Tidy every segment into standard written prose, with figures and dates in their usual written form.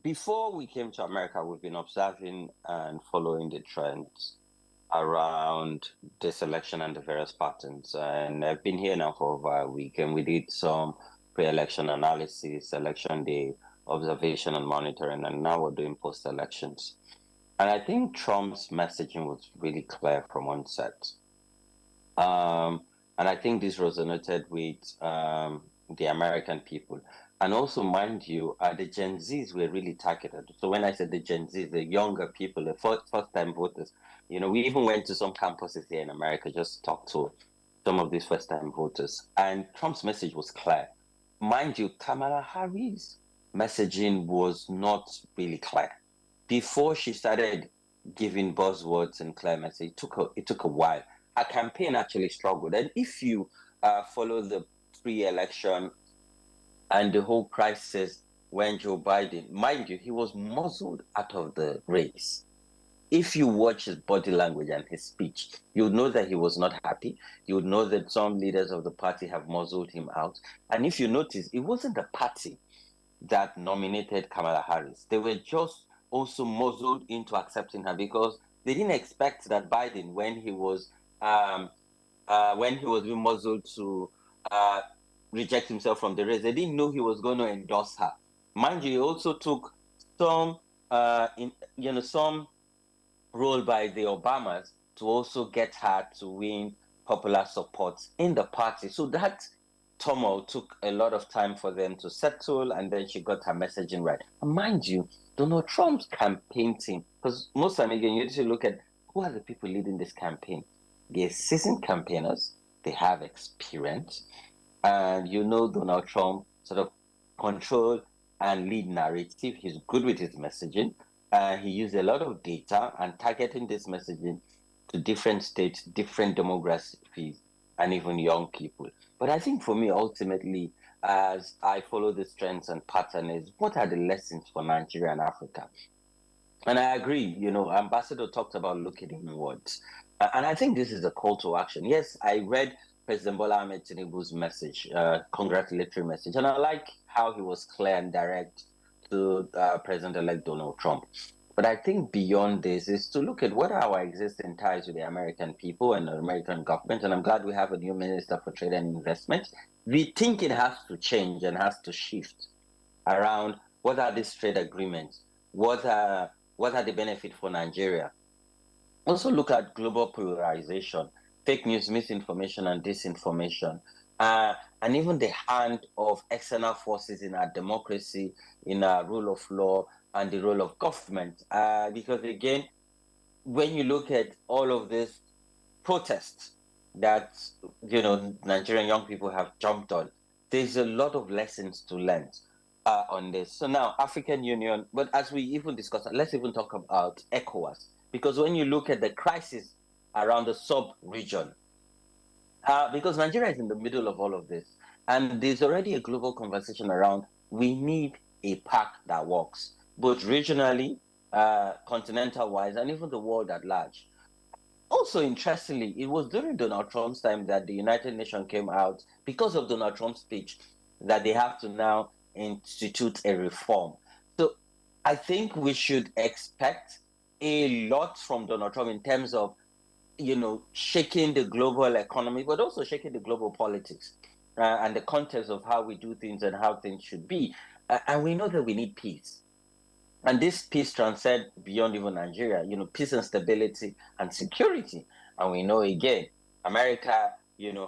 Before we came to America, we've been observing and following the trends around this election and the various patterns. And I've been here now for over a week, and we did some pre-election analysis, election day observation and monitoring, and now we're doing post-elections. And I think Trump's messaging was really clear from onset. And I think this resonated with the American people. And also, mind you, the Gen Zs were really targeted. So when I said the Gen Zs, the younger people, the first-time voters, we even went to some campuses here in America just to talk to some of these first-time voters. And Trump's message was clear. Mind you, Kamala Harris' messaging was not really clear. Before she started giving buzzwords and clear message, it took a while. Her campaign actually struggled. And if you follow the pre-election and the whole crisis when Joe Biden, mind you, he was muzzled out of the race. If you watch his body language and his speech, you would know that he was not happy. You would know that some leaders of the party have muzzled him out. And if you notice, it wasn't the party that nominated Kamala Harris. They were just also muzzled into accepting her because they didn't expect that Biden, when he was being muzzled to uh, reject himself from the race, they didn't know he was going to endorse her. Mind you, he also took some, some role by the Obamas to also get her to win popular support in the party. So that turmoil took a lot of time for them to settle, and then she got her messaging right. And mind you, Donald Trump's campaign team, because most time again, you need to look at who are the people leading this campaign. They're seasoned campaigners, they have experience, and Donald Trump sort of control and lead narrative. He's good with his messaging. He used a lot of data and targeting this messaging to different states, different demographies, and even young people. But I think for me, ultimately, as I follow these trends and patterns, is what are the lessons for Nigeria and Africa? And I agree, Ambassador talked about looking inwards. And I think this is a call to action. Yes, I read President Bola Ahmed Tinubu's message, congratulatory message, and I like how he was clear and direct to President-elect Donald Trump. But I think beyond this is to look at what are our existing ties with the American people and the American government. And I'm glad we have a new Minister for Trade and Investment. The thinking has to change and has to shift around what are these trade agreements? What are the benefits for Nigeria? Also look at global polarization, fake news, misinformation, and disinformation, and even the hand of external forces in our democracy, in our rule of law, and the role of government. Because again, when you look at all of this protests that Nigerian young people have jumped on, there's a lot of lessons to learn on this. So now African Union, but as we even discuss, let's even talk about ECOWAS, because when you look at the crisis around the sub-region, because Nigeria is in the middle of all of this, and there's already a global conversation around we need a pact that works, both regionally, continental-wise, and even the world at large. Also, interestingly, it was during Donald Trump's time that the United Nations came out because of Donald Trump's speech that they have to now institute a reform. So I think we should expect a lot from Donald Trump in terms of, shaking the global economy, but also shaking the global politics and the context of how we do things and how things should be. And we know that we need peace. And this peace transcends beyond even Nigeria, peace and stability and security. And we know again, America,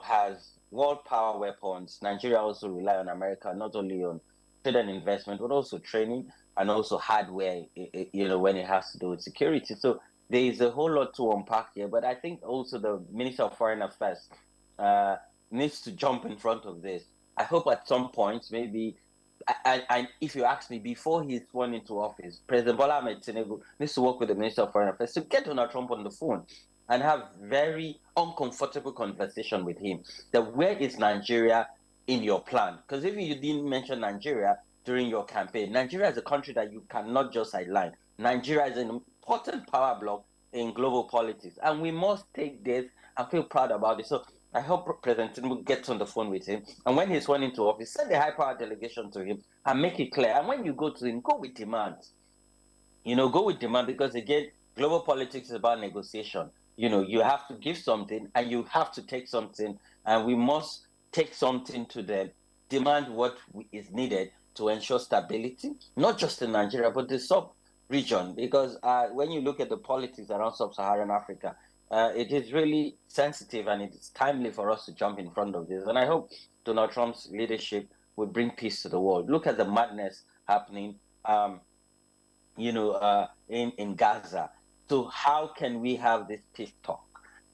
has world power weapons. Nigeria also rely on America, not only on trade and investment, but also training and also hardware, when it has to do with security. So there is a whole lot to unpack here. But I think also the Minister of Foreign Affairs needs to jump in front of this. I hope at some point, maybe and if you ask me, before he's sworn into office, President Bola Ahmed Tinubu needs to work with the Minister of Foreign Affairs to get Donald Trump on the phone and have very uncomfortable conversation with him. That where is Nigeria in your plan? Because if you didn't mention Nigeria during your campaign, Nigeria is a country that you cannot just sideline. Nigeria is an important power block in global politics, and we must take this and feel proud about it. So I hope President Tinubu gets on the phone with him. And when he's sworn into office, send a high power delegation to him and make it clear. And when you go to him, go with demands. Go with demand, because again, global politics is about negotiation. You have to give something and you have to take something, and we must take something to them, demand what is needed to ensure stability, not just in Nigeria, but the sub region. Because when you look at the politics around sub Saharan Africa, it is really sensitive and it is timely for us to jump in front of this. And I hope Donald Trump's leadership will bring peace to the world. Look at the madness happening. In Gaza. So how can we have this peace talk,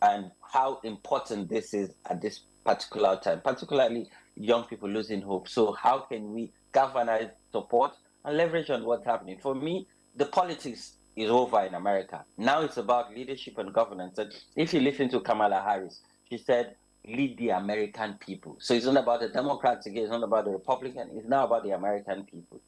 and how important this is at this particular time, particularly young people losing hope? So how can we galvanize support and leverage on what's happening? For me, the politics is over in America. Now it's about leadership and governance. And if you listen to Kamala Harris, she said, lead the American people. So it's not about the Democrats again, it's not about the Republican, it's now about the American people.